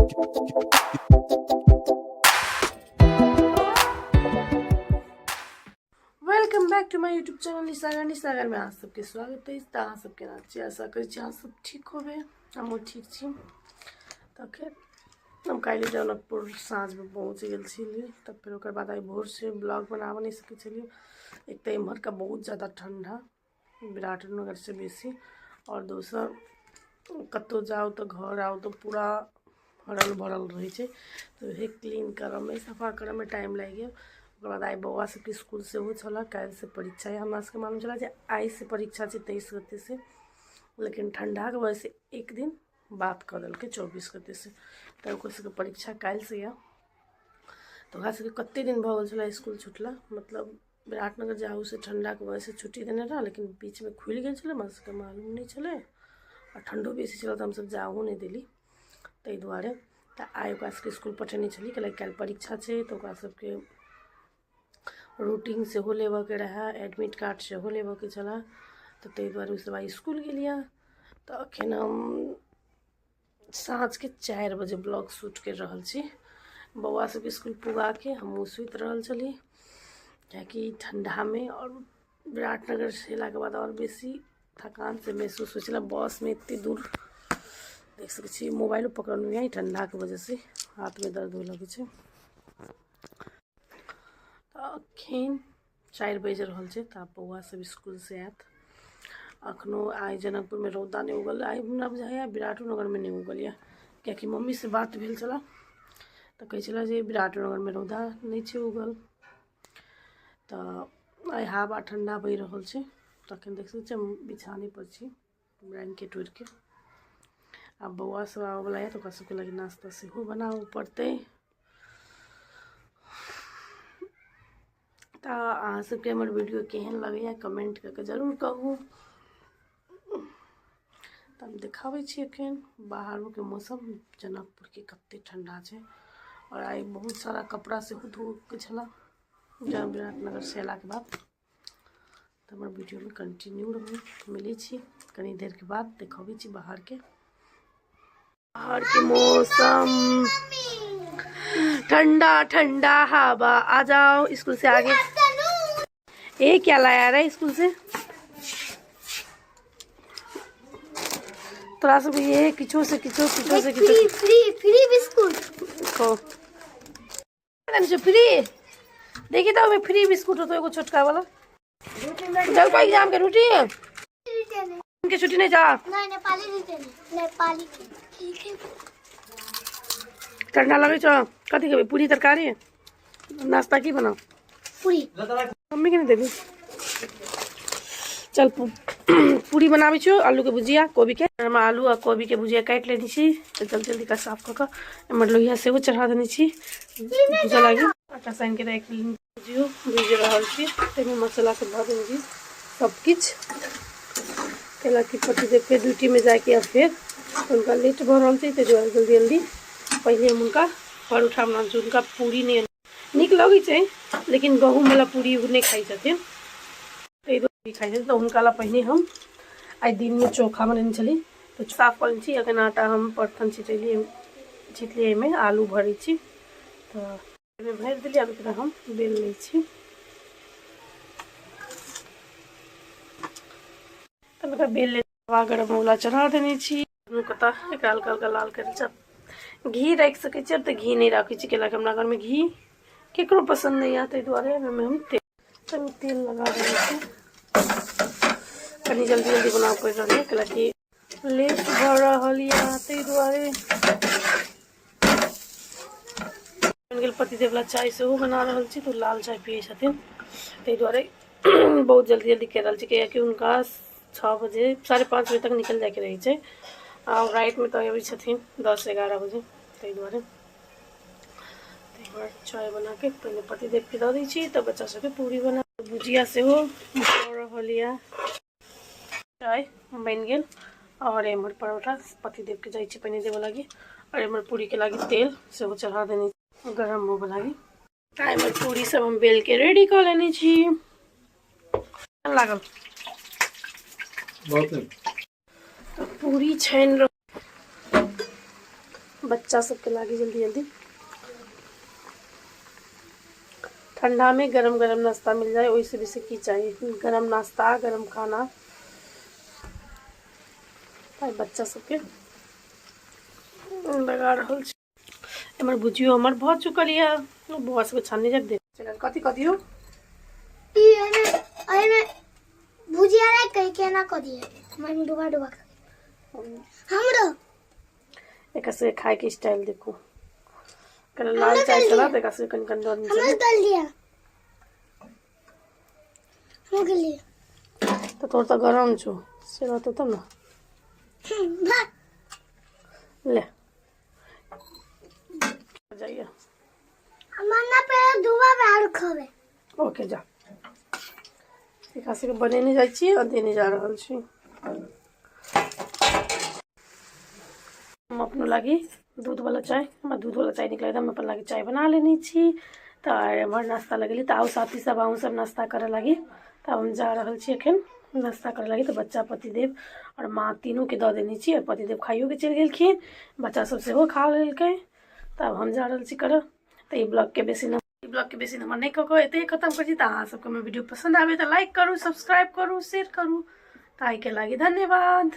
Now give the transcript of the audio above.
Welcome back to my YouTube channel Nishagar में आप सबके स्वागत है। आप सबके अच्छे आशा कर सब ठीक हो हम ठीक छी। तो खैर हम कल जनकपुर साँझ में पहुँच गए तब फिर ओकर बाद आई भोर से ब्लॉग बना नहीं सके। एक तो इम्हर का बहुत ज़्यादा ठंडा विराटनगर से बेसी, और दोसर कतो जाओ तो घर आओ तो पूरा हरल भरल रही है। तो ये क्लीन कर में सफा कर में टाइम लग गया। ओकर बाद आई बउआ सबके स्कूल से हो चला, कल से परीक्षा है। हमरा सबके मालूम चला जे आई से परीक्षा है 23 गते से, लेकिन ठंडा के वजह से एक दिन बात कर दिल के 24 गते से। तो ओकर सबके परीक्षा कल से है। तो ओकरा सबके कते दिन भ गल छला स्कूल छुटला, मतलब विराटनगर जाऊ से ठंडा के वजह से छुट्टी देने रहा, लेकिन बीच में खुल गए छले, हमरा सबके मालूम नहीं चले। और ठंडो बेसी चला तो हम सब जाऊ नहीं दिली। ताहि दुआरे तो आई ओकरा सबके स्कूल पठेने छली कि कल परीक्षा है। तो ओकरा सबके रूटीन से हो लेबे के रहा, एडमिट कार्ड से हो लेबे के चला। तो ताहि दुआरे उस बाद स्कूल गेलिए। तो अखन हम साँझ के 4 बजे ब्लॉग शूट कर रहा छी। बउआ सब स्कूल पुगा के हम सुत रहा चली, क्या ठंडा में और विराटनगर से अला के बाद और बेसी थकान से महसूस हो। बस में इतनी दूर देख सके मोबाइल पकड़ नहीं, ठंडा के वजह से हाथ में दर्द हो लगे। तो अखन 4 बज रहा है। तो बउआ सब स्कूल से आयत। अखनो आई जनकपुर में रौदा नहीं उगल, आई हमरा बुझाया विराटनगर में नहीं उगल है, क्या मम्मी से बात भेल चला तो कहे चला जे विराटनगर में रौदा नहीं है उगल। तो आई हवा ठंडा बह रहा है। तो अखन देख सकते बिछाने पर छी ब्लैंकेट ओढ़ के। अब बउआ सब आवे वाला है, तो सबके लगे नाश्ता से बनाओ पड़ते। तो अहाँ सबके हमर वीडियो केहन लगे कमेंट करके जरूर कहू। तो हम देखावे छी अखन बाहरों के मौसम जनकपुर के कते ठंडा है। और आई बहुत सारा कपड़ा से धो के छला जब विराटनगर से अला के बाद। तो हमारे वीडियो में कंटिन्यू रहू, मिली छी कनी देर के बाद देखावे छी बाहर के मौसम। ठंडा ठंडा हवा। आ जाओ स्कूल से आगे। ये क्या लाया रहा है स्कूल से? तोरा सब ये किचो से फ्री बिस्कुट को फ्री देखी तो मैं फ्री बिस्कुट हो तो एगो छोटका वाला। जब को एग्जाम के छुट्टी है के छुट्टी नहीं जा नहीं नेपाली ठंडा लगे छ कथी खेबे? पूरी तरकारी नाश्ता की बनाओ? पूरी मम्मी के नहीं देबी? चल पूरी बनाबी छो, आलू के भुजिया कोबी के। हम आलू और कोबी के भुजिया काट लेनी छी। तो जल्दी जल्दी का साफ कर एमर लोहिया से वो चढ़ा देनी छी भुजा लागी। आटा सान के रख भुज रहा छी। तेमे मसाला सब भर देनी सब किछ केला की पत्ती देख के ड्यूटी में जाके अब फिर उनका लेट भर रहा है। तो जल्दी जल्दी पहले हम उनका परोठा बना उनका पूरी नहीं निक लगे है, लेकिन गहूम वाला पूरी नहीं खाई छथिन खाई। तो उनका ला पहले हम आई दिन में चोखा बनेने चली। तो साफ कर ली। अखन आटा हम बर्तन छिटलिए में आलू भरी छी। तो भर दिली। अब एकरा हम बेल लै छी। तब एकरा बेल ले तवा गरम होला चढ़ा देने छी। कता एकरा हल्का हल्का लाल कर घी रख सके छी। अब तो घी नहीं रखी छी कैला हमरा घर में घी केकरो पसंद नहीं आता। दुआरे हम तेल लगा देने छी। कनी जल्दी जल्दी बनाओ पड़ रही है कैलाकि लेट भर रहा है। दुआरे पतिदेव ला चाय से वो बना रहा छी। तो लाल चाय पिए छथिन। ते दुआरे बहुत जल्दी जल्दी कर रहा छी, कि उनका 6 बजे 5:30 बजे तक निकल जाके रही है। और राइट में तो अभी छथिन 10-11 बजे। ते दुआरे चाय बना के पहले पतिदेव के दे दी छी। तो बच्चा सबके पूरी बना भुजिया से हो रहा चाय बन गए। और एमर परोठा पतिदेव के जाए पहने देवे लगी। और एमर पूरी के लगी तेल से वो चढ़ा देने गरम होवे लगी। एमर पूरी सब हम बेल के रेडी कर लेनी छी। लागल बहुत तो पूरी छान बच्चा सबके लागी जल्दी जल्दी। ठंडा में गरम गरम नाश्ता मिल जाए वैसे भी से की चाहिए, गरम नाश्ता गरम खाना। बच्चा सबके लगा रहल छै। हमर भुजियो हमर भऽ चुकल यऽ, बौआ सबके छानी जब दे चल। कथी कथी हो अरे भुजिया नहीं कहीं के ना कर दिए मन डुबा डुबा हमरो एक से खाए के स्टाइल देखो। कल लाल चाय चला देखा से कन कन डर हमरो डाल दिया हो गेली तो थोड़ा सा गरम छो से रहतो तब ना ले जाइए मन्ना पे दुबा बाहर खबे। ओके जा एक से बनेने जाइ छी और देने जा रहल छी। हम अपनो लागी दूध वाला चाय, हमरा दूध वाला चाय निकले हम अपन लागी चाय बना लेनी छी। तो हमर नाश्ता लगेली तो आओ साथी सब आऊँ सब नाश्ता करे लगी। तो हम जा रहल छी एखन नाश्ता करे लगी। तो बच्चा पतिदेव और माँ तीनों के दऽ देनी छी और पतिदेव खाइयो के चलि गेलखिन, बच्चा सब सेहो खा लेलकै। तब हम जा रहल छी करऽ। तो ब्लॉग के बेसी नंबर नहीं कऽ एते खत्म कर छी। तो अहाँ सबके वीडियो पसंद आवे तो लाइक करू, सब्सक्राइब करू, शेयर करू। ताई के लागी धन्यवाद।